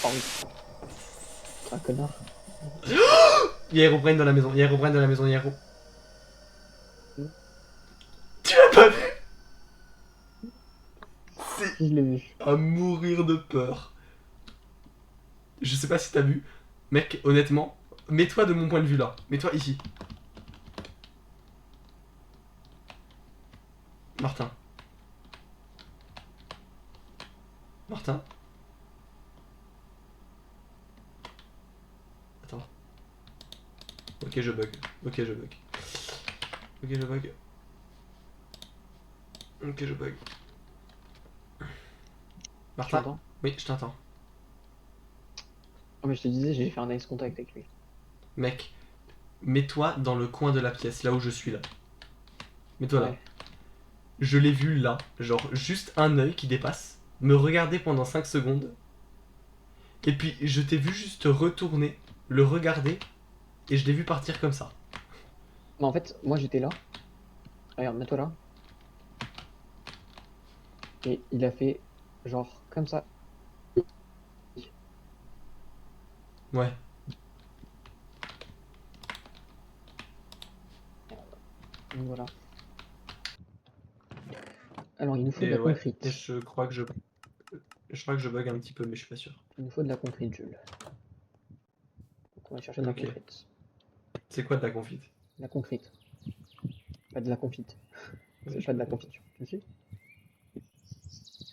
Oh oui. C'est un connard. Il y a Herobrine dans la maison, il y a Herobrine dans la maison, il y a Hero... Hmm. Tu l'as pas vu? C'est Si, je l'ai vu. à mourir de peur. Je sais pas si t'as vu. Mec, honnêtement, mets-toi de mon point de vue là. Mets-toi ici. Martin. Martin. Attends. Ok, je bug. Ok, je bug. Ok, je bug. Ok, je bug. Tu Martin? m'entends? Oui, je t'entends. Oh, mais je te disais, j'ai fait un nice contact avec lui. Mec, mets-toi dans le coin de la pièce, là où je suis là. Mets-toi là. Ouais. Je l'ai vu là, genre juste un œil qui dépasse, me regarder pendant 5 secondes, et puis je t'ai vu juste retourner, le regarder, et je l'ai vu partir comme ça. Mais en fait, moi j'étais là. Regarde, mets-toi là. Et il a fait genre comme ça. Ouais. Donc voilà. Alors, il nous faut de Et la ouais, et concrete. je crois que je bug un petit peu, mais je suis pas sûr. Il nous faut de la concrete, Jules. Donc on va chercher de la Ok. concrete. C'est quoi de la confite? De la concrete. Pas de la confite. Ouais, C'est je pas de la bug. confiture. Tu me suis?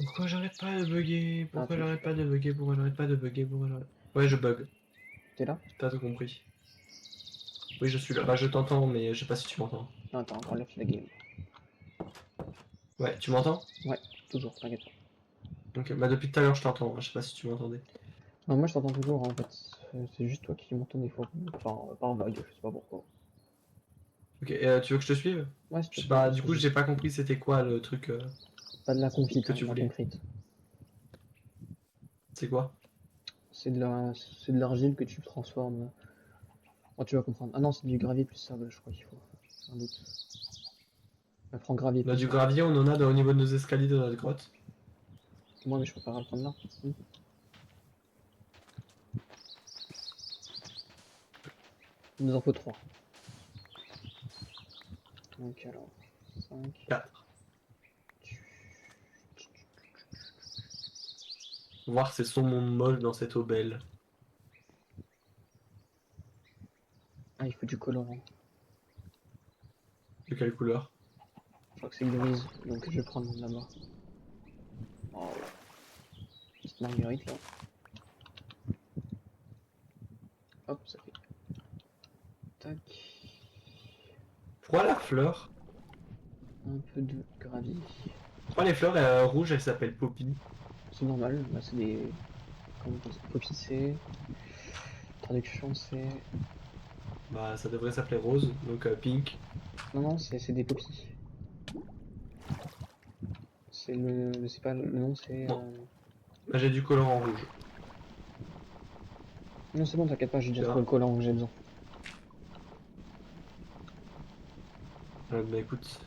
Pourquoi j'arrête pas de bugger? Ah, Pourquoi tu me suis j'arrête pas. pas de bugger? Pourquoi j'arrête pas de bugger? Pourquoi j'arrête... Ouais, je bug. T'es là? J'ai pas tout compris. Oui, je suis là. Bah, je t'entends, mais je sais pas si tu m'entends. Non, attends, encore left la game. Ouais, tu m'entends? Ouais, toujours, t'inquiète pas. Ok, bah depuis tout à l'heure, je t'entends. Je sais pas si tu m'entendais. Non, moi je t'entends toujours en fait. C'est juste toi qui m'entends des fois. Enfin, par vague, je sais pas pourquoi. Ok, tu veux que je te suive? Ouais, s'il Je te sais plaît, pas, parce du que coup, j'ai j'ai pas compris c'était quoi le truc pas de la confite, que hein, tu de la voulais. concrete. C'est quoi? C'est de l'argile que tu transformes. Oh, tu vas comprendre. Ah non, c'est du gravier plus sable, je crois qu'il faut. Sans doute. Ça prend gravier On a plus du sable. gravier, on en a au niveau de nos escaliers de notre grotte. Moi, mais je préfère le prendre là. Il nous en faut 3. Donc alors, 5. 4. Voir ces sons moches dans cette aubaine. Ah, il faut du colorant. De quelle couleur? Je crois que c'est grise, donc je vais prendre là-bas. Oh, petite marguerite là. Hop, ça fait. Tac. Pourquoi la fleur? Un peu de gravier. Pourquoi les fleurs rouges elles s'appellent Poppy? C'est normal, bah, c'est des. Comment on dit? Poppy, c'est. Traduction, c'est. Bah ça devrait s'appeler rose, donc pink. Non, non, c'est des poppies. C'est le. C'est pas le nom, c'est. Bon, bah, j'ai du colorant rouge. Non, c'est bon, t'inquiète pas, j'ai déjà Tu trouvé vois? le collant que j'ai besoin. Bah écoute.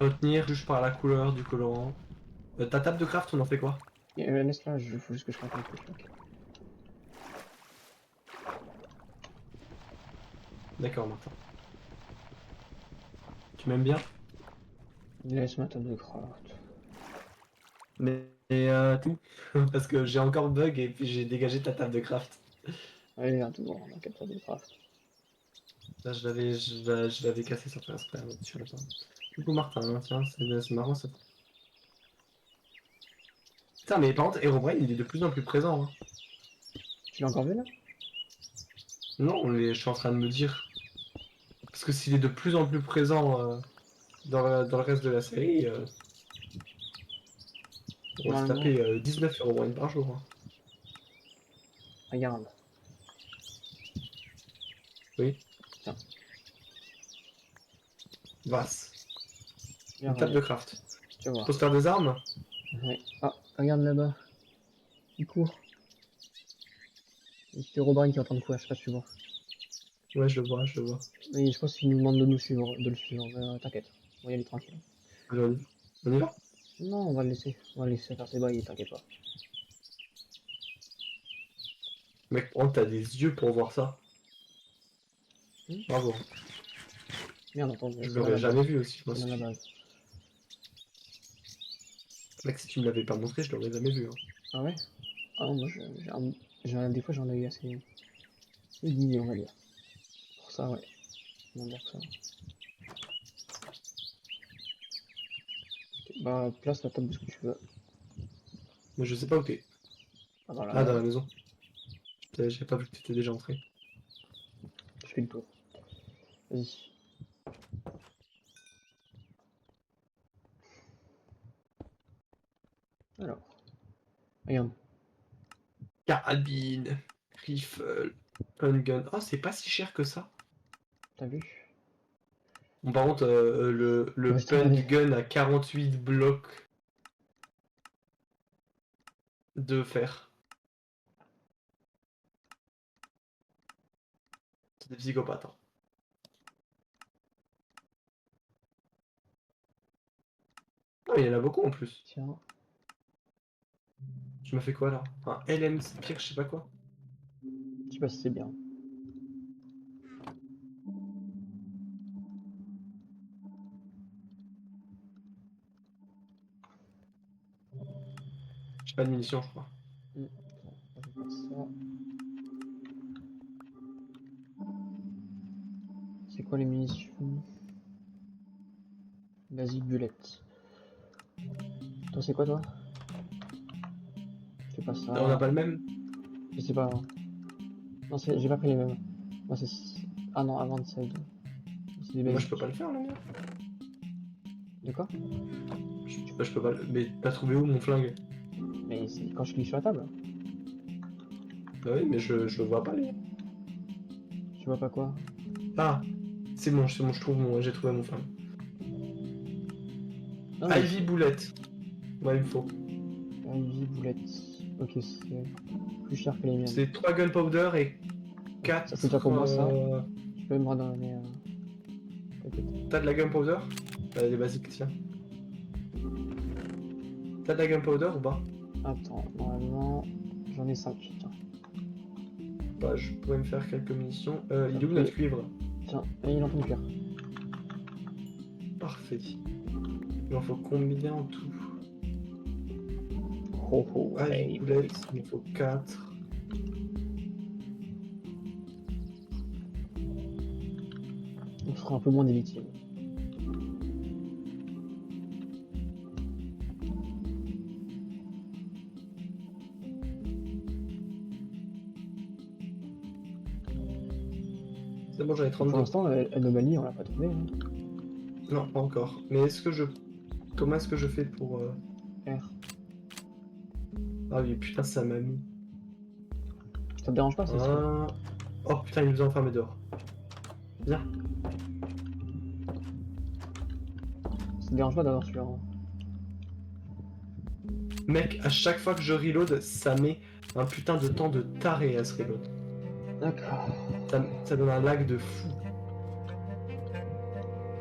Retenir juste par la couleur du colorant. Ta table de craft, on en fait quoi? Et, laisse là, il faut juste que je fasse un truc. Ok. D'accord, Martin. Tu m'aimes bien? Laisse ma table de craft. Mais tout. Parce que j'ai encore bug et puis j'ai dégagé ta table de craft. Allez, viens, tout bon, on a quatre tables de craft. Là, je l'avais cassé sans faire exprès, hein, sur le temps. Du coup, Martin, hein, tiens, c'est marrant ça. Putain, mais par contre, Herobrine, il est de plus en plus présent. Hein. Tu l'as encore vu là? Non, je suis en train de me dire. Parce que s'il est de plus en plus présent dans le reste de la série, on va se Normalement, taper 19 Herobrine par jour. Hein. regarde. Oui, Tiens, Vasse. viens, Une table de regarde. craft. Tu vas voir. Pour se faire des armes? Ouais. Ah, regarde là-bas. Il court. C'est Robin qui est en train de courir, je sais pas si tu vois. Ouais, je le vois, je le vois. Mais je pense qu'il nous demande de nous suivre, de le suivre. Mais t'inquiète, on va y aller tranquille. Allez, on y va? Non, on va le laisser. On va le laisser faire ses bails, t'inquiète pas. Mec, oh, t'as des yeux pour voir ça. Bravo. Merde, attends, Je c'est là l'aurais la jamais base. vu aussi, moi. C'est là la base. Mec, si tu me l'avais pas montré, je l'aurais jamais vu. Hein. Ah ouais? Ah non, moi des fois j'en ai eu assez d'idées, on va dire. Pour ça, ouais. On va dire que ça. Ok, bah, place la table de ce que tu veux. Mais je sais pas où t'es. Ah, dans la Ah, dans la base. maison. J'ai pas vu que t'étais déjà entré. Je fais le tour. Vas-y. Alors, regarde. Carabine, rifle, gun. Oh, c'est pas si cher que ça. T'as vu? Bon, par contre, Il le reste punt allez. gun à 48 blocs de fer. C'est des psychopathes. Hein. Ah, il y en a beaucoup en plus. Tiens. Tu m'as fait quoi là? Un LM Spire, je sais pas quoi. Je sais pas si c'est bien. J'ai pas de munitions, je crois. Attends, je vais faire ça. C'est quoi les munitions? Basic bullet. Toi, c'est quoi, toi? Je fais pas On n'a ça. pas le même? Je sais pas. Hein. Non, j'ai pas pris les mêmes. Moi, c'est. Ah non, avant de ça. C'est des Moi, je peux pas basiques. le faire, le mien. De quoi? Je peux pas le... Mais t'as trouvé où mon flingue? Mais c'est quand je clique sur la table. Bah oui, mais je le vois pas, lui. Tu vois pas quoi? Ah, c'est bon, j'ai trouvé mon flingue. Non, mais Ivy c'est. boulette. Ouais, il me faut. Ivy boulette. Ok, c'est plus cher que les miennes. C'est 3 gunpowder et Ça, c'est déjà 4... pour moi, ça. Tu peux me redonner. T'inquiète. T'as de la gunpowder? Les basiques, tiens. T'as de la gunpowder ou pas? Attends, normalement, j'en ai 5. Tiens. Bah, je pourrais me faire quelques munitions. Il est où Ok. notre cuivre? Tiens, et il est en train de cuire. Parfait. Il en faut combien en tout? Oh oh, Ivy hey boy. boulette, il en faut 4. On sera un peu moins des victimes. C'est bon, j'en ai Pour 32. l'instant, l'anomalie, on l'a pas trouvé. Hein. Non, pas encore. Mais est-ce que je... Comment est-ce que je fais pour... R. Ah oui, putain, ça m'a mis... Ça te dérange pas, c'est ici. Oh putain, il nous a enfermés dehors. Viens. Ça te dérange pas d'avoir celui-là. Hein. Mec, à chaque fois que je reload, ça met un putain de temps de taré à se reload. D'accord. Ça donne un lag de fou.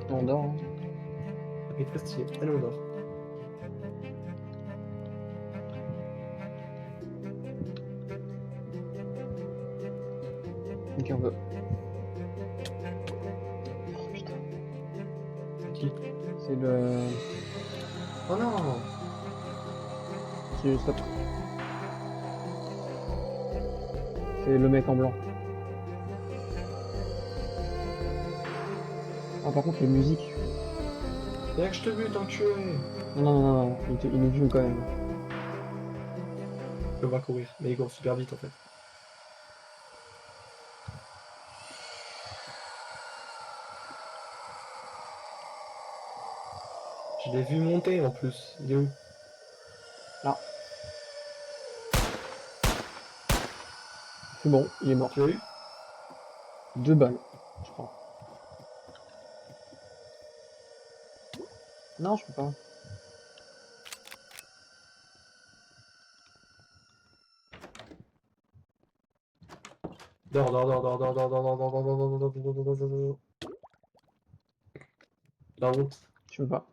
On dort. Hein. Et très stylé. Allez, on dort. Ok, on veut. Oh putain. Qui? C'est le. Oh non! Stop. C'est le mec en blanc. Ah, par contre, les musiques. Viens que je te bute, enculé! Non, non, non, non, il nous joue quand même. Je peux pas courir, mais il court super vite en fait. Je l'ai vu monter en plus. Il est où? Là. C'est bon, il est mort. Tu l'as eu? 2 balles, je crois. Non, je peux pas. Dors, dors, dors, dors, dors, dors, dors, dors, dors, dors, dors, dors, dors, dors, dors, dors, dors, dors. La honte. Je peux pas.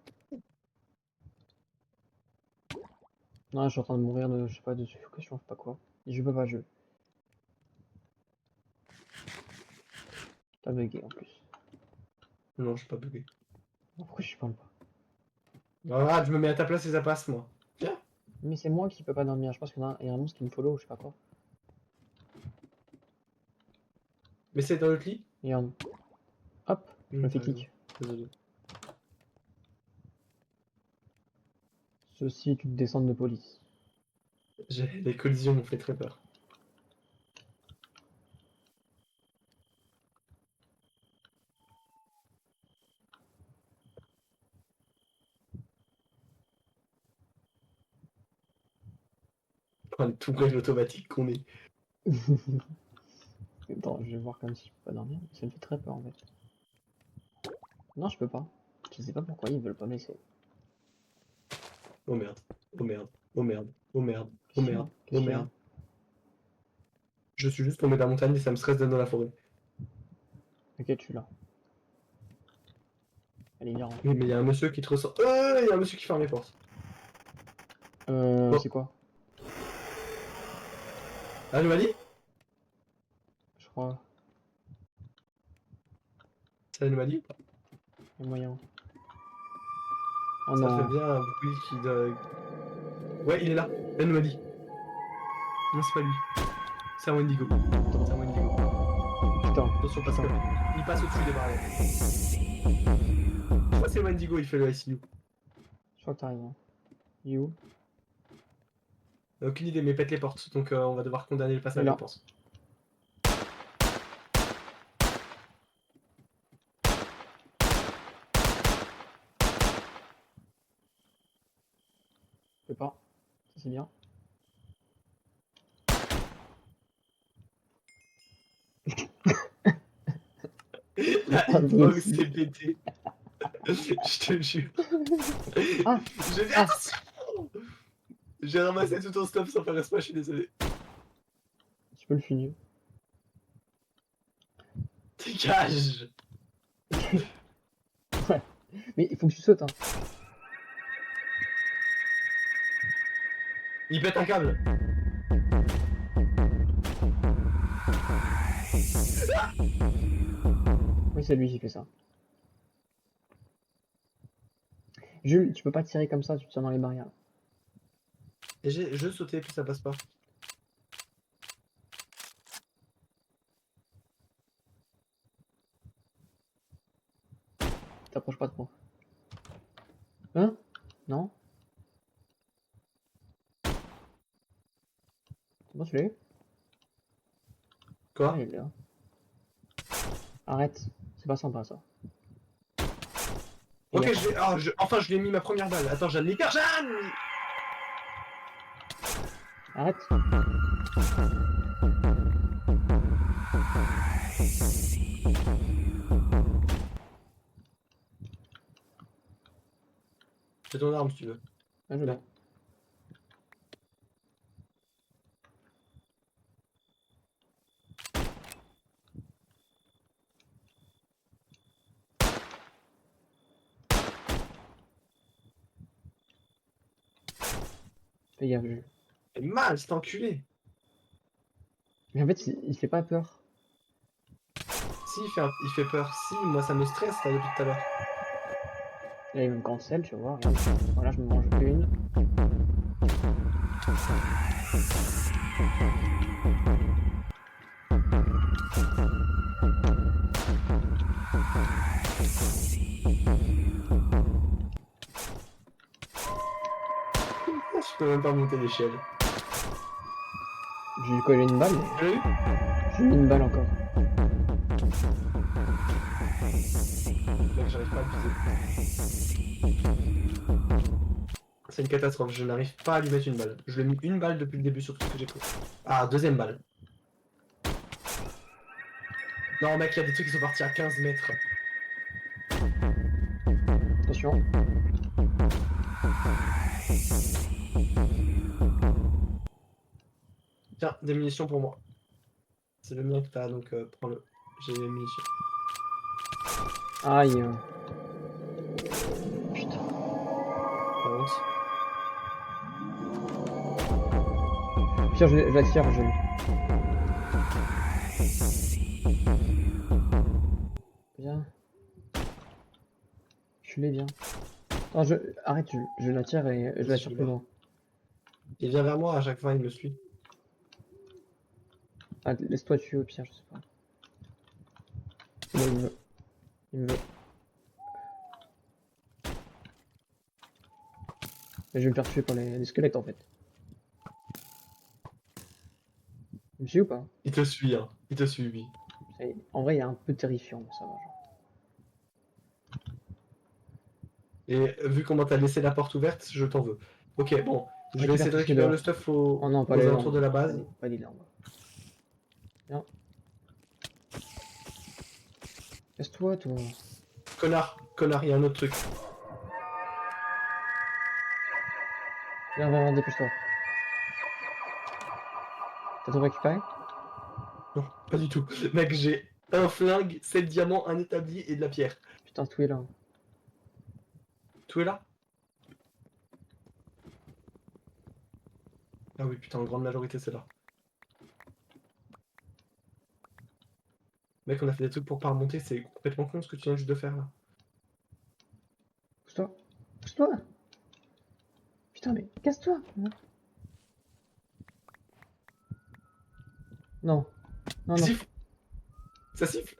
Non, je suis en train de mourir de, je sais pas, de suffocation, je sais pas quoi. Et je peux pas jouer. T'as bugué en plus. Non, je suis pas bugué. Pourquoi je parle pas? Voilà, je me mets à ta place et ça passe, moi. Viens. Mais c'est moi qui peux pas dormir. Je pense qu'il y a un monstre qui me follow ou je sais pas quoi. Mais c'est dans l'autre lit. Regarde. Hop, je me fais t'as raison. kick. Désolé. Ceci est une descente de police. Les collisions m'ont fait très peur. Oh, les tourelles automatiques qu'on est. Attends, je vais voir comme si je peux pas dormir. Ça me fait très peur en fait. Non, je peux pas. Je sais pas pourquoi ils veulent pas me laisser. Oh merde. Oh merde. Oh merde. Oh merde. Oh Qu'est-ce qu'il y a? merde. Oh Qu'est-ce qu'il y a? merde. Je suis juste tombé de la montagne et ça me stresse d'être dans la forêt. Ok, je suis là. Allez, viens. Oui, mais il y a un monsieur qui te ressort. Il y a un monsieur qui ferme les portes. Bon. C'est quoi? Anomalie? Je crois. C'est l'anomalie ou pas? Il y a moyen. Oh Ça non. fait bien un bruit qui doit... Ouais, il est là. L'anomalie. Non, c'est pas lui. C'est un Wendigo. C'est un Wendigo. Putain. Attention, parce que il passe au-dessus des barrières. Je crois que c'est Wendigo, il fait le ICU. Je crois que t'as raison. Il est où? Aucune idée, mais pète les portes. Donc on va devoir condamner le passage, Il est je là. pense. Je peux pas. Ça c'est bien. La Ah, hitbox merci. s'est pété. Je te jure. Ah. J'ai dit Ah. attention. J'ai ramassé tout ton stuff sans faire exprès, je suis désolé. Tu peux le finir. Dégage. Ouais. Mais il faut que tu sautes, hein. Il pète un câble. Oui, c'est lui qui fait ça. Jules, tu peux pas tirer comme ça, tu te tiens dans les barrières. Et je sautais puis ça passe pas. T'approches pas trop. Hein? Non? C'est bon, tu l'as eu? Quoi? Ah, il est là. Arrête, c'est pas sympa ça. Ok, Et enfin je lui ai mis ma première balle. Attends, Jeanne l'hyper Jeanne. arrête. J'ai ton arme si tu veux. Ah, je l'ai. Fais gaffe, Jules. C'est mal, cet enculé. Mais en fait, il fait pas peur. Si, il fait peur. Si, moi ça me stresse là depuis tout à l'heure. Là, il me cancel, tu vois. Regarde. Voilà, je me mange une. Je peux même pas monter l'échelle. J'ai lui collé une balle. Tu l'as eu? J'ai eu une balle encore. Mec, j'arrive pas à le viser. C'est une catastrophe, je n'arrive pas à lui mettre une balle. Je lui ai mis une balle depuis le début sur tout ce que j'ai pris. Ah, deuxième balle. Non mec, il y a des trucs qui sont partis à 15 mètres. Attention. Tiens, des munitions pour moi. C'est le mien que t'as, donc prends-le. J'ai des munitions. Aïe. Putain. Pas honte. Pire, je la tire, Jules. tu l'es, viens. Non, arrête, je l'attire et je l'attire plus loin. Il vient vers moi, à chaque fois il me suit. Ah, laisse-toi tuer au pire, je sais pas. Là, il me veut. Il me veut. Mais je vais me faire tuer par les squelettes en fait. Il me suit ou pas? Il te suit, hein. Il te suit, oui. En vrai, il est un peu terrifiant, mais ça va. Genre. Et vu comment t'as laissé la porte ouverte, je t'en veux. Ok, bon. Je vais Récupère essayer de tout ce qui est récupérer dehors. le stuff Oh non, pas aux les alentours lampes. de la base. Pas les lampes. Viens. Casse-toi, toi. Connard, il y a un autre truc. Viens, dépêche-toi. T'as tout récupéré? Non, pas du tout. Mec, j'ai un flingue, 7 diamants, un établi et de la pierre. Putain, tout est là. Tout est là? Ah oui, putain, en grande majorité, c'est là. Mec, on a fait des trucs pour pas remonter, c'est complètement con ce que tu viens juste de faire là. Pousse-toi. Pousse-toi. Putain, mais casse-toi. Non. Non, non. Siffle. Ça siffle.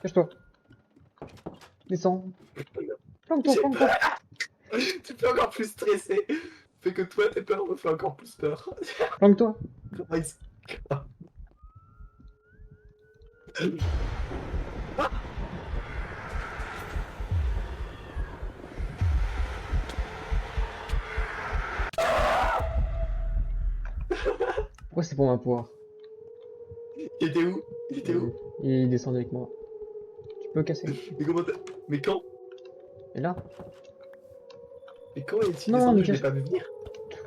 Cache-toi. Descends. Planque-toi, planque-toi. Tu peux encore plus stresser. Fait que toi, tes peurs me fait encore plus peur. Planque-toi. Nice. Pourquoi c'est pour ma poire? Il était où? Il était où? Il descend avec moi. Tu peux casser. Mais comment t'as... Mais quand? Et là? Mais quand est-il Non, descendu? mais Je l'ai cache. pas vu venir.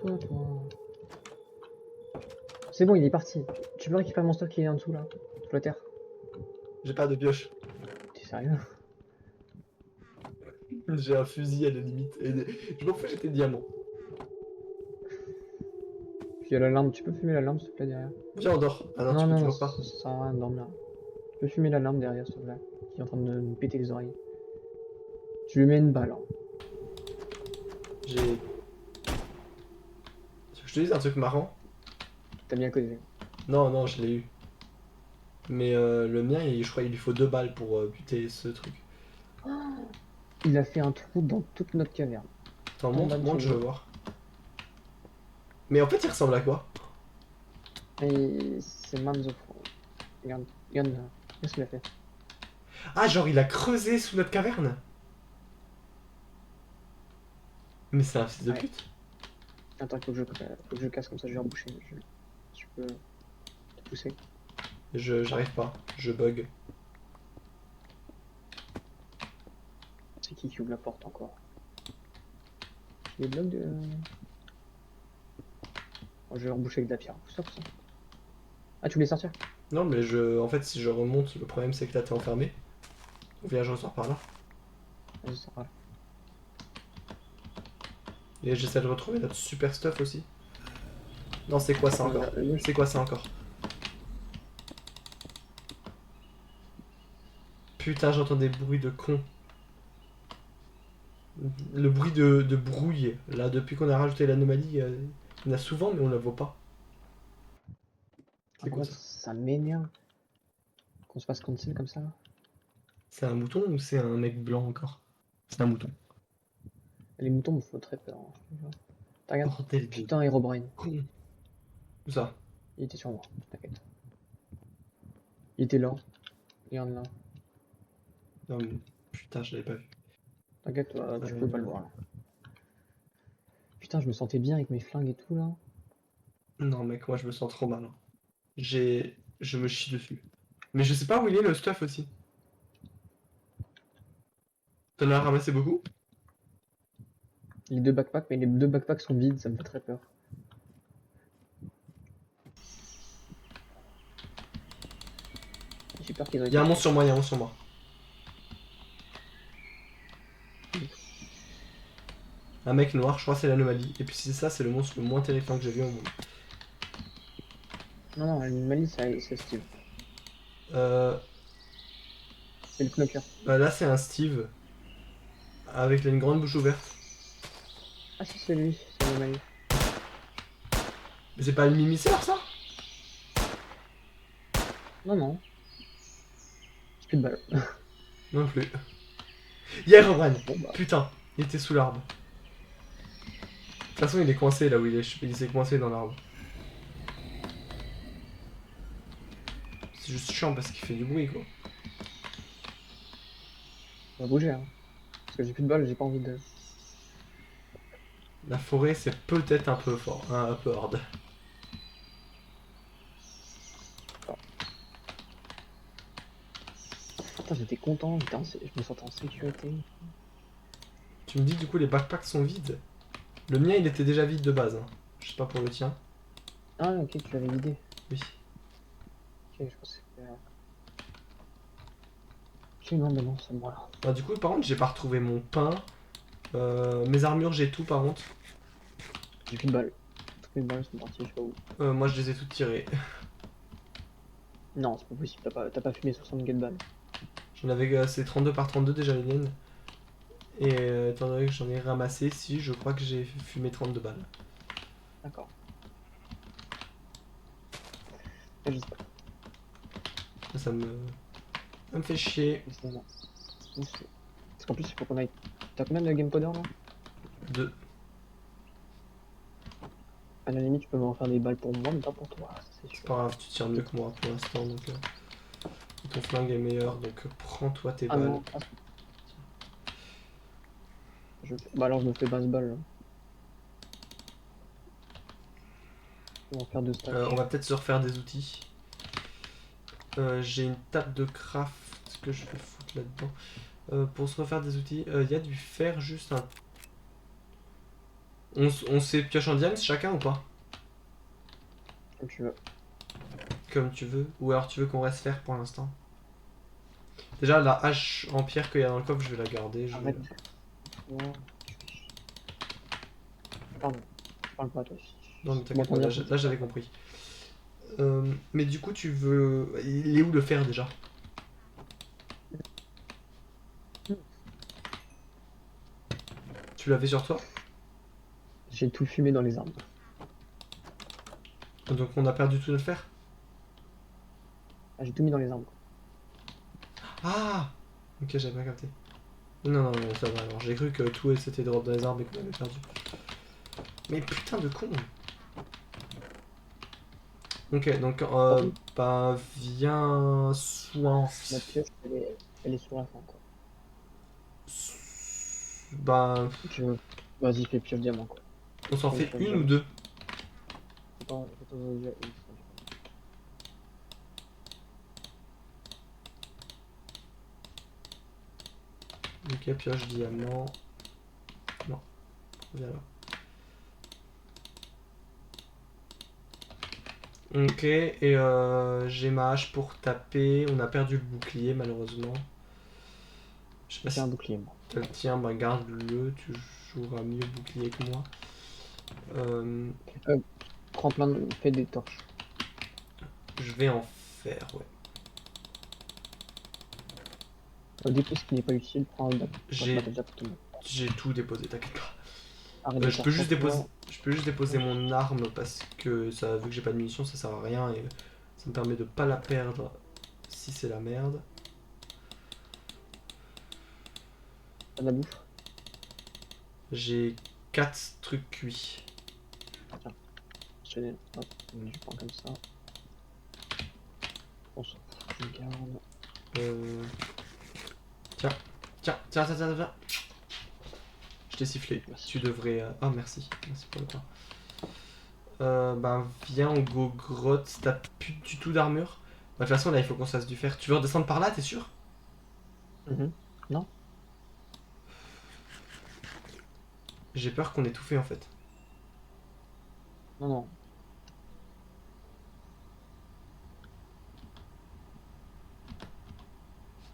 Toi. C'est bon, il est parti. Tu peux récupérer mon stock qui est en dessous là, sous la terre. J'ai pas de pioche. T'es sérieux? J'ai un fusil à la limite. Je m'en fous, j'étais diamant. Puis il y a l'alarme, tu peux fumer l'alarme s'il te plaît derrière? Viens, on dort. Ah non, tu peux Non, toujours pas. ça sert à rien de dormir là. Tu peux fumer l'alarme derrière s'il te plaît, qui est en train de me péter les oreilles. Tu lui mets une balle. Hein. J'ai... Je te dis un truc marrant. T'as bien causé. Non, je l'ai eu. Mais le mien, je crois qu'il lui faut 2 balles pour buter ce truc. Il a fait un trou dans toute notre caverne. Attends, montre, je veux voir. Mais en fait, il ressemble à quoi? Et c'est Manzo. Regarde là. Qu'est-ce qu'il a fait? Ah, genre il a creusé sous notre caverne? Mais c'est un fils de pute. Attends, il faut que je casse comme ça, je vais reboucher. Tu peux te pousser. J'arrive pas, je bug. C'est qui ouvre la porte encore? Les blocs de... Oh, je vais reboucher avec de la pierre. Pousse-toi. Ah, tu voulais sortir? Non, mais en fait, si je remonte, le problème c'est que là t'es enfermé. Donc viens, je ressors par là. Vas-y, sors par là. Et j'essaie de retrouver notre super stuff aussi. Non, c'est quoi ça encore? C'est quoi ça encore? Putain, j'entends des bruits de con. Le bruit de brouille. Là, depuis qu'on a rajouté l'anomalie, il y en a souvent, mais on la voit pas. C'est quoi ça? Ça m'énerve. Qu'on se fasse cancel comme ça là. C'est un mouton ou c'est un mec blanc encore? C'est un mouton. Les moutons me font très peur. Hein. Regarde. Bordel de Putain, Herobrine. con. Où ça? Il était sur moi, t'inquiète. Il était là. Regarde là. Non, mais... Putain, je l'avais pas vu. T'inquiète, toi, tu peux pas le voir là. Putain, je me sentais bien avec mes flingues et tout là. Non, mec, moi je me sens trop mal. Hein. Je me chie dessus. Mais je sais pas où il est le stuff aussi. T'en as ramassé beaucoup? Les deux backpacks, mais les deux backpacks sont vides, ça me fait très peur. J'ai peur qu'ils aient... Y'a un monstre sur moi, y'a un monstre sur moi. Un mec noir, je crois que c'est l'anomalie. Et puis si c'est ça, c'est le monstre le moins terrifiant que j'ai vu au monde. Non, l'anomalie, c'est Steve. Euh... C'est le knocker. Bah là c'est un Steve. avec une grande bouche ouverte. Ah si c'est lui, c'est le mail. Mais c'est pas le mimisseur ça? Non non, j'ai plus de balles. Non plus. Hier, Roman. Bon bah, Putain, il était sous l'arbre. De toute façon, il est coincé là où il est. Il s'est coincé dans l'arbre. C'est juste chiant parce qu'il fait du bruit quoi. on va bouger hein. Parce que j'ai plus de balles, j'ai pas envie de... La forêt, c'est peut-être un peu fort, un peu hard. Putain j'étais content, je me sentais en sécurité. Tu me dis du coup les backpacks sont vides. Le mien il était déjà vide de base. Hein. Je sais pas pour le tien. Ah ok, tu l'avais l'idée. Oui. Ok, je pensais que... Ok non mais non, c'est moi là. Bah, du coup par contre j'ai pas retrouvé mon pain. Mes armures j'ai tout par contre. J'ai plus de balles. Toutes mes balles sont parties, je sais pas où. Moi je les ai toutes tirées. Non, c'est pas possible, t'as pas fumé 60 get balles. J'en avais c'est 32 par 32 déjà les miennes. Et étant donné que j'en ai ramassé, si je crois que j'ai fumé 32 balles. D'accord. Et je sais pas, Ça me fait chier. mais c'est bon. Parce qu'en plus il faut qu'on aille... T'as combien de game coder là? De... À la limite tu peux m'en faire des balles pour moi, mais pas pour toi, ça c'est C'est sûr. pas grave, tu tires mieux que moi pour l'instant donc ton flingue est meilleur donc prends-toi tes Ah balles. non, ah, bah alors je me fais basse balle là. On va faire deux stacks. On va peut-être se refaire des outils. J'ai une table de craft que je vais foutre là-dedans. Pour se refaire des outils, il y a du fer juste un... On s'est pioche en diams chacun ou pas? Comme tu veux. Comme tu veux. Ou alors tu veux qu'on reste fer pour l'instant? Déjà la hache en pierre qu'il y a dans le coffre je vais la garder. Arrête. Ouais. Pardon. Je parle pas toi aussi. Non mais Tu t'inquiète m'entends pas, bien là j'avais compris. Mais du coup tu veux... Il est où le fer déjà? Tu l'avais sur toi? J'ai tout fumé dans les arbres. Donc on a perdu tout notre fer? Ah, j'ai tout mis dans les arbres. Ah! Ok, j'avais pas capté. Non, ça va alors. J'ai cru que tout c'était drop dans les arbres et qu'on avait perdu. Mais putain de con! Ok, donc bah viens soin. Ma pioche, elle est sur la fin quoi. Bah Tu veux... Vas-y, fais pioche diamant quoi. on s'en Fais fait pioche une ou diamant. deux? J'en ai déjà une. Ok, pioche diamant. Non, viens là. Ok, et j'ai ma hache pour taper. On a perdu le bouclier malheureusement. Je sais pas J'ai si un bouclier moi. t'as le tien, bah garde-le, tu joueras mieux bouclier que moi. Euh, Prends plein de... Fais des torches. je vais en faire, ouais. Dépose ce qui n'est pas utile, prends un bac. Moi je J'ai m'appelle déjà pour tout le monde. j'ai tout déposé, t'inquiète pas. Arrête de Je peux faire juste pour déposer, toi. je peux juste déposer mon arme parce que ça, vu que j'ai pas de munitions, ça sert à rien et ça me permet de pas la perdre si c'est la merde. T'as de la bouffe? J'ai 4 trucs cuits. Tiens, je te donne. Hop, je prends comme ça. On s'en fout, je le garde. Euh... Tiens. Je t'ai sifflé. Merci. Tu devrais. Ah, merci. Merci pour le temps. Bah, viens, on go grotte. T'as plus du tout d'armure. Bah, de toute façon, là, il faut qu'on se fasse du fer. Tu veux redescendre par là, t'es sûr? Non? J'ai peur qu'on ait tout fait en fait. Non, non.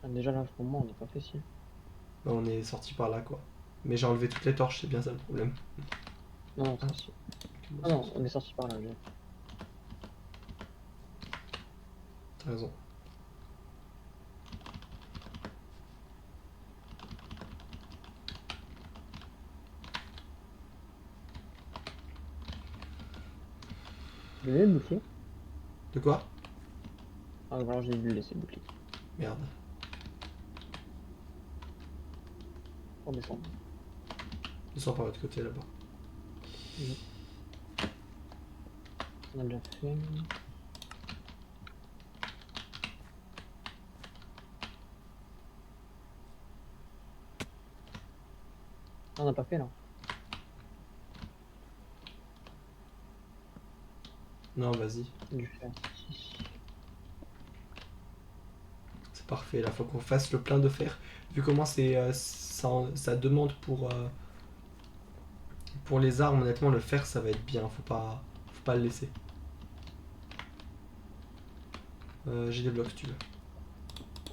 Ah, déjà là, pour moi, on n'est pas facile. Bah, on est sorti par là quoi. Mais j'ai enlevé toutes les torches, c'est bien ça le problème. Non, non, c'est facile. Ah non, on est sorti par là. T'as raison. Vous avez le bouclier? De quoi? Ah, alors j'ai dû le laisser le bouclier. Merde. On descend. Descends par l'autre côté là-bas. On a déjà fait. Ah, on n'a pas fait là. Non, vas-y. On a dû faire. C'est parfait. Là, faut qu'on fasse le plein de fer. Vu comment c'est ça demande pour les armes, honnêtement, le fer ça va être bien. Faut pas le laisser. J'ai des blocs si tu veux.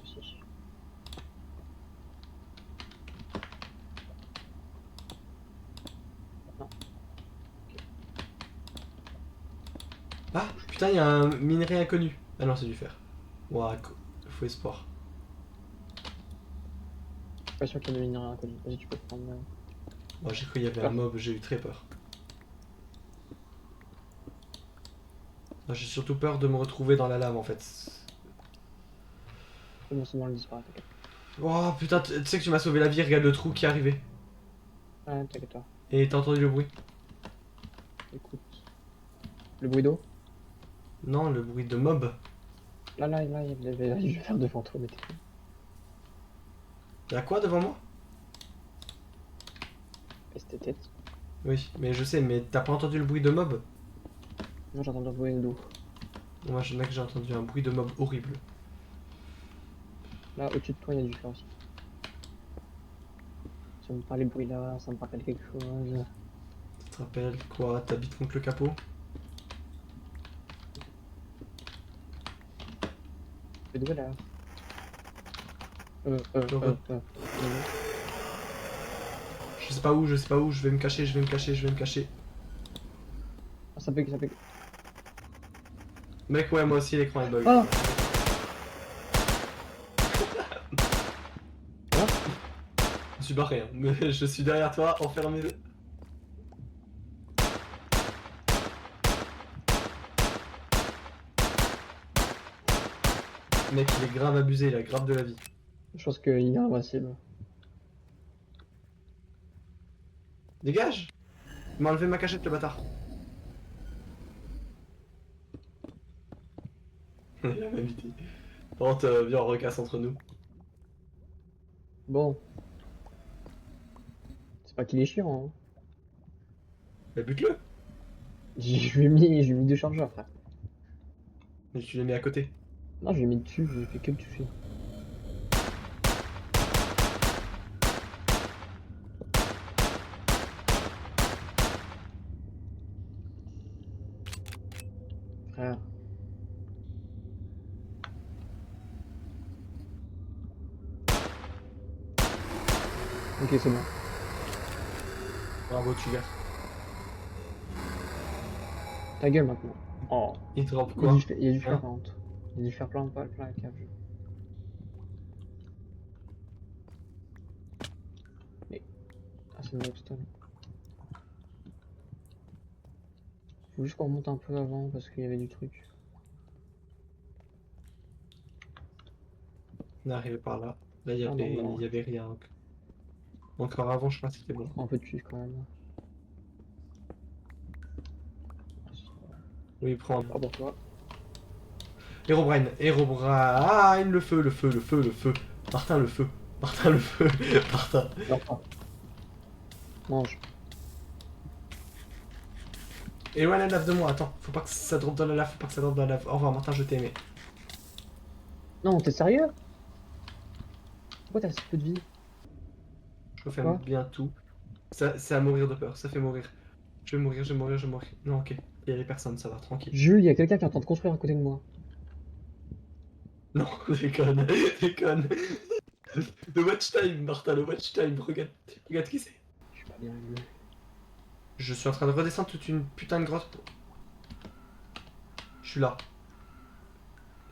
Aussi. Non. Ah putain, il y a un minerai inconnu. Ah non, c'est du fer. Ouah, faux espoir. Je suis pas sûr qu'il y ait de minerai inconnu. Vas-y, tu peux prendre. Moi j'ai cru qu'il y avait un mob, j'ai eu très peur. Non, j'ai surtout peur de me retrouver dans la lave en fait. C'est bon, le disparaître, t'inquiète. Oh putain, tu sais que tu m'as sauvé la vie, regarde le trou qui est arrivé. Ah, t'inquiète pas. Et t'as entendu le bruit? Écoute. Le bruit d'eau? Non, le bruit de mob. Là, je vais faire devant toi, mais t'es. Y'a quoi devant moi? Baisse tes têtes. Oui, mais je sais, mais t'as pas entendu le bruit de mob? Moi, j'entends le bruit d'eau. Moi, mec, j'ai entendu un bruit de mob horrible. Là, au-dessus de toi, il y a du fer aussi. Ça me parle les bruits là, ça me rappelle quelque chose. Tu te rappelles quoi? T'habites contre le capot? C'est d'où là? Je sais pas où, je vais me cacher, je vais me cacher. Ah, ça bug. Mec, ouais, moi aussi, l'écran est bug. Ah! Je suis barré, hein. Mais je suis derrière toi, enfermé. Mec, il est grave abusé, il a grave de la vie. Je pense qu'il est invincible. Dégage! Il m'a enlevé ma cachette, le bâtard. Il a même idée. Par contre, viens, on recasse entre nous. Bon. C'est pas qu'il est chiant, hein. Bah, bute-le! Je lui ai mis deux chargeurs, frère. Mais tu l'as mis à côté. Non, je lui ai mis dessus, je lui ai fait que le tuer. Frère. Ok, c'est bon. Bravo, tu gars. Ta gueule maintenant. Oh. Il te drop Il y a quoi? du fer Hein? par contre. Il y a du fer plein la cave. Mais. Ah, c'est une redstone. Faut juste qu'on remonte un peu avant parce qu'il y avait du truc. On est arrivé par là. Là, Ah non, bah non. il y avait rien. Encore avant, je crois que c'était bon. Un peu de suivre quand même. Oui, prends. Ah pour toi. Herobrine, le feu. Martin, le feu. Martin, le feu. Martin. Non. Mange. Éloigne la lave de moi, attends. Faut pas que ça drop dans la lave, Au revoir, Martin, je t'ai aimé. Non, t'es sérieux? Pourquoi t'as si peu de vie? Je refais Quoi? bien tout. Ça, c'est à mourir de peur, ça fait mourir. Je vais mourir. Non, ok. Il y avait personne, ça va, tranquille. Jules, il y a quelqu'un qui est en train de construire à côté de moi. Non, déconne. Le watch time, Martin, le watch time. Regarde qui c'est. Je suis pas bien avec lui. Je suis en train de redescendre toute une putain de grotte. Je suis là.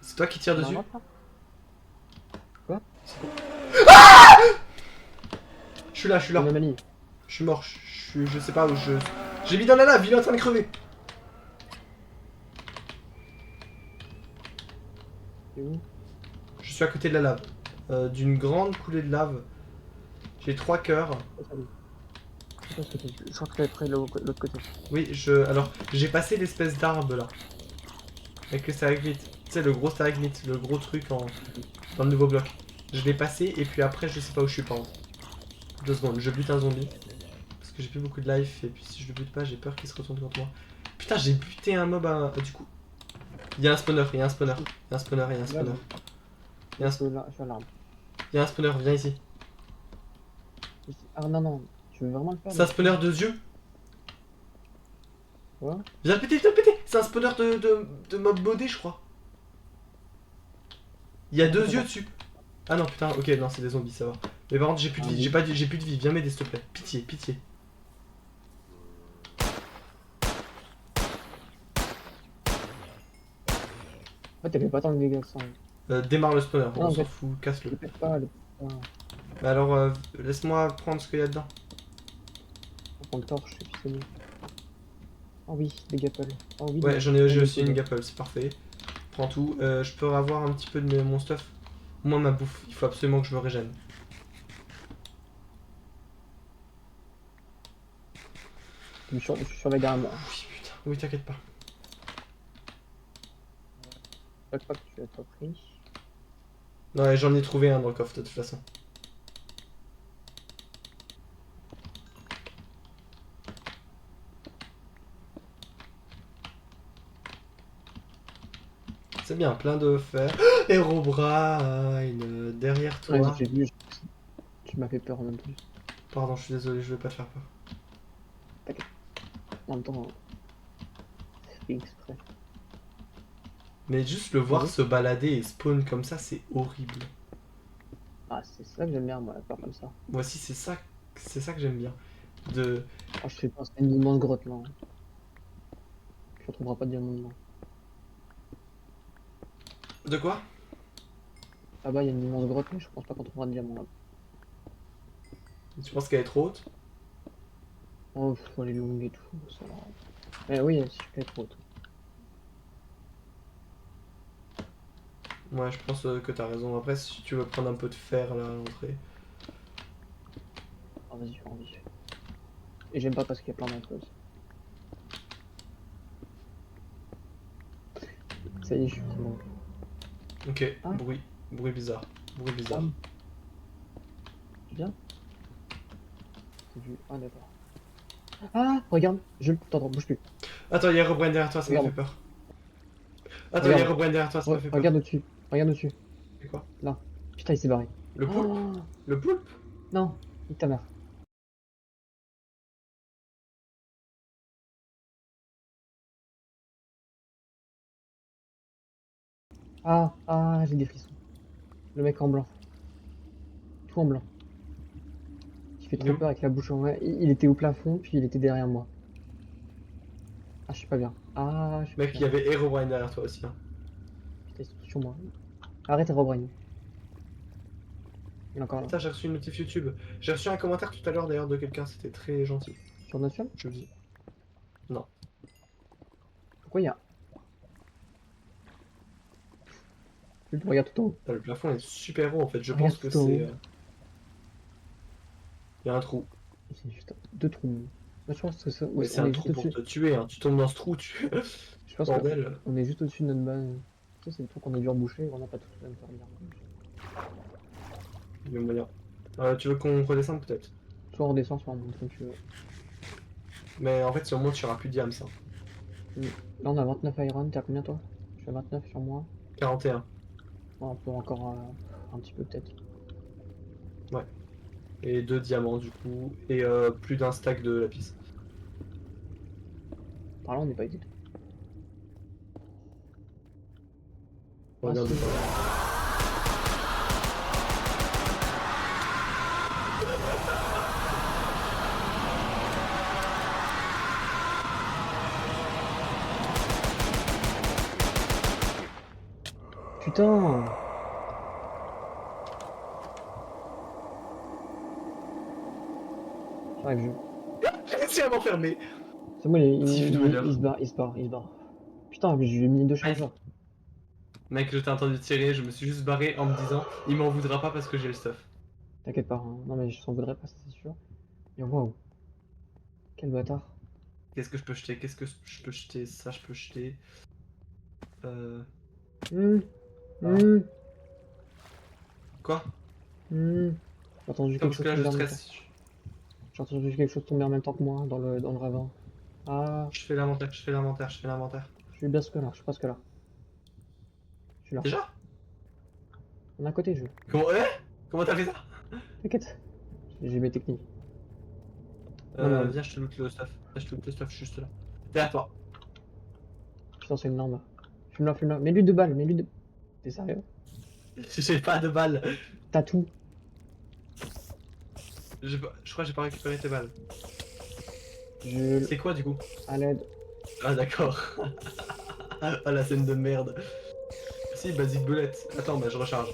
C'est toi qui tires dessus? Quoi? Je suis là. Anomalie. Je suis mort. Je sais pas où je. J'ai mis dans la lave, il est en train de crever. C'est où? Je suis à côté de la lave. D'une grande coulée de lave. J'ai 3 cœurs. Oh, salut. C'est quoi ce côté? Je crois que t'es près de l'autre côté. Oui, alors, j'ai passé l'espèce d'arbre là. Avec le stalagmite. Tu sais, le gros stalagmite, le gros truc dans le nouveau bloc. Je l'ai passé et puis après, je sais pas où je suis par contre. 2 secondes, je bute un zombie. Parce que j'ai plus beaucoup de life et puis si je le bute pas, j'ai peur qu'il se retourne contre moi. Putain, j'ai buté un mob du coup. Il y a un spawner, il y a un spawner. Il y a un spawner, il y a un spawner. Il y a un, Je suis sur l'arbre. il y a un spawner, viens ici. Ah non, non. Tu veux vraiment le faire? C'est un spawner de yeux. Ouais. Viens le péter, viens le péter. C'est un spawner de mob bodé, je crois. Il y a 2 yeux dessus. Ah non, putain, ok, non, c'est des zombies, ça va. Mais par contre, j'ai plus de vie, j'ai plus de vie. Viens m'aider, s'il te plaît. Pitié, pitié. En fait, t'avais pas tant de dégâts que ça. Démarre le spawner, Non, on en s'en fait, fout, casse-le. le pète pas, le pète pas. Bah alors, laisse-moi prendre ce qu'il y a dedans. On prend le torche et puis c'est bon. Oh oui, des gapples. Oh oui, Ouais, des- j'ai des aussi une gapples. gapple, c'est parfait. Prends tout. Je peux avoir un petit peu de mon stuff. Moi, ma bouffe, il faut absolument que je me régène. Je suis surveillé derrière moi. Oui, putain, oui, t'inquiète pas. Chaque fois que tu as pas pris. Non, ouais, j'en ai trouvé un dans le coffre de toute façon. C'est bien, plein de fer. Herobrine, derrière Ouais, toi. j'ai vu. Tu m'as fait peur en même plus. Pardon, je suis désolé, je vais pas te faire peur. En même temps, c'est fait exprès. Mais juste le voir Oui. se balader et spawn comme ça, c'est horrible. Ah, c'est ça que j'aime bien, moi, la peur comme ça. Moi aussi, c'est ça que j'aime bien. De... Oh, je fais penser à une immense grotte là. Tu retrouveras pas de diamant dedans. De quoi? Là-bas, il y a une immense grotte, mais je pense pas qu'on trouvera de diamant là. Tu penses qu'elle est trop haute? Oh, faut aller longue et tout. Ça va. Mais oui, si je fais trop haute. Ouais, je pense que t'as raison. Après, si tu veux prendre un peu de fer là à l'entrée. Ah, vas-y, fais envie. Et j'aime pas parce qu'il y a plein d'emplois. Ça y est, je suis bon. Ok, Ah. bruit. Bruit bizarre. Bruit bizarre. Tu viens? C'est vu. Ah, d'accord. Ah, regarde, je le. Attends, bouge plus. Attends, il y a Herobrine derrière toi, ça m'a fait Regarde. peur. Attends, il y a Regarde. Herobrine derrière toi, ça m'a fait peur. Regarde au-dessus. Regarde au-dessus. C'est quoi? Là. Putain, il s'est barré. Le poulpe? Oh, Le poulpe? non, nique ta mère. Ah, j'ai des frissons. Le mec en blanc. Tout en blanc. Qui fait Il est trop où? peur avec la bouche en l'air. Il était au plafond, puis il était derrière moi. Ah, je suis pas bien. Ah, je suis Mec, pas il y bien. avait Herobrine derrière toi aussi. Hein. Putain, ils sont tous sur moi. Arrête, Herobrine. Il est encore là. Putain, j'ai reçu une notif YouTube. J'ai reçu un commentaire tout à l'heure d'ailleurs de quelqu'un, c'était très gentil. Sur notre chaîne? Je le dis. Non. Pourquoi il y a. Regarde tout en haut. Putain, le plafond est super haut en fait. Je Regarde pense que tout en c'est. haut. Il y a un trou. C'est juste deux trous. Moi, je pense que ça. Mais Ouais, c'est on un est trou juste pour au-dessus. te tuer. Hein. Tu tombes dans ce trou, tu. Je pense Bordel. qu'on est juste au-dessus de notre base. Tu sais, c'est le truc qu'on a dû reboucher. On n'a pas tout à faire bien. Il y a moyen. Tu veux qu'on redescende peut-être? Soit on redescend, soit on monte comme tu veux. Mais en fait, si on monte, il n'y aura plus d'IAM ça. Là, on a 29 iron. T'es à combien toi? Je suis à 29 sur moi. 41. Ouais, on peut encore un petit peu peut-être. Ouais. Et 2 diamants du coup. Et plus d'un stack de lapis. Par là, on n'est pas aidé. Regarde si. pas. Putain! J'arrive, J'ai réussi à m'enfermer. c'est moi, Si je devais il se barre. Putain, mais je lui ai mis deux chargeurs. Mec, je t'ai entendu tirer, je me suis juste barré en me disant, il m'en voudra pas parce que j'ai le stuff. T'inquiète pas, hein. Non mais je s'en voudrais pas, ça, c'est sûr. Et waouh, quel bâtard. Qu'est-ce que je peux jeter? Qu'est-ce que je peux jeter? Ça, je peux jeter. Euh... Hum, Ah. hum, Quoi? J'ai entendu Comme quelque parce chose que là, je tomber en même temps. stresse. J'ai entendu quelque chose tomber en même temps que moi dans le ravin. Ah, Je fais l'inventaire, je fais l'inventaire, je fais l'inventaire. je suis presque là, je suis presque là. Je suis là. Déjà? On est à côté, je. Comment, comment t'as fait ça? T'inquiète, j'ai mes techniques. Non mais Viens, je te loot le stuff. Viens, je te loot le stuff juste là. Derrière toi. putain, c'est une norme. Fume-la, fume-la. Mets-lui 2 balles, mets-lui 2. T'es sérieux? J'ai pas de balles. T'as tout. Je crois que j'ai pas récupéré tes balles. Je. C'est quoi du coup? À l'aide. Ah d'accord. Ah la scène de merde. Si, basic bullet. Attends, bah je recharge.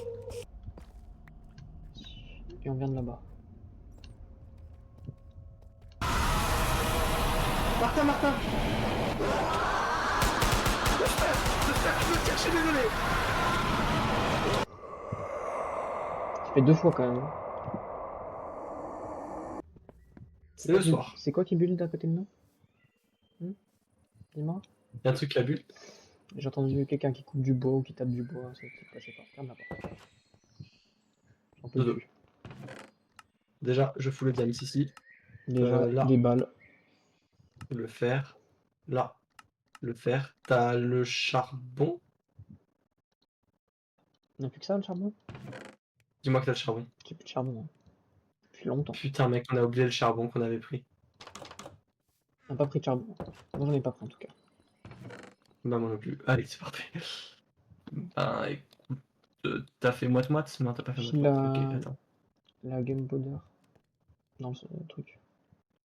Et on vient de là-bas. Martin, Martin! Je me tire, je suis désolé! Tu fais 2 fois quand même. C'est le soir. C'est quoi qui bulle à côté de nous? Dis-moi. Y'a un truc qui a bu. J'ai entendu quelqu'un qui coupe du bois ou qui tape du bois. Je sais pas. Ferme la porte. J'en peux Dodo. plus. Déjà, je fous le diams ici. Déjà, Là. des balles. Le fer. Là. Le fer. T'as le charbon. Il n'y a plus que ça, le charbon? Dis-moi que t'as le charbon. J'ai plus de charbon. Hein. Depuis longtemps. Putain, mec, on a oublié le charbon qu'on avait pris. On n'a pas pris de charbon. Moi, j'en ai pas pris en tout cas. Bah, moi non plus. Allez, c'est parfait. Ben, écoute, t'as fait moite-moite? Non, t'as pas fait Puis moite-moite. Ok, attends. la game powder dans le truc.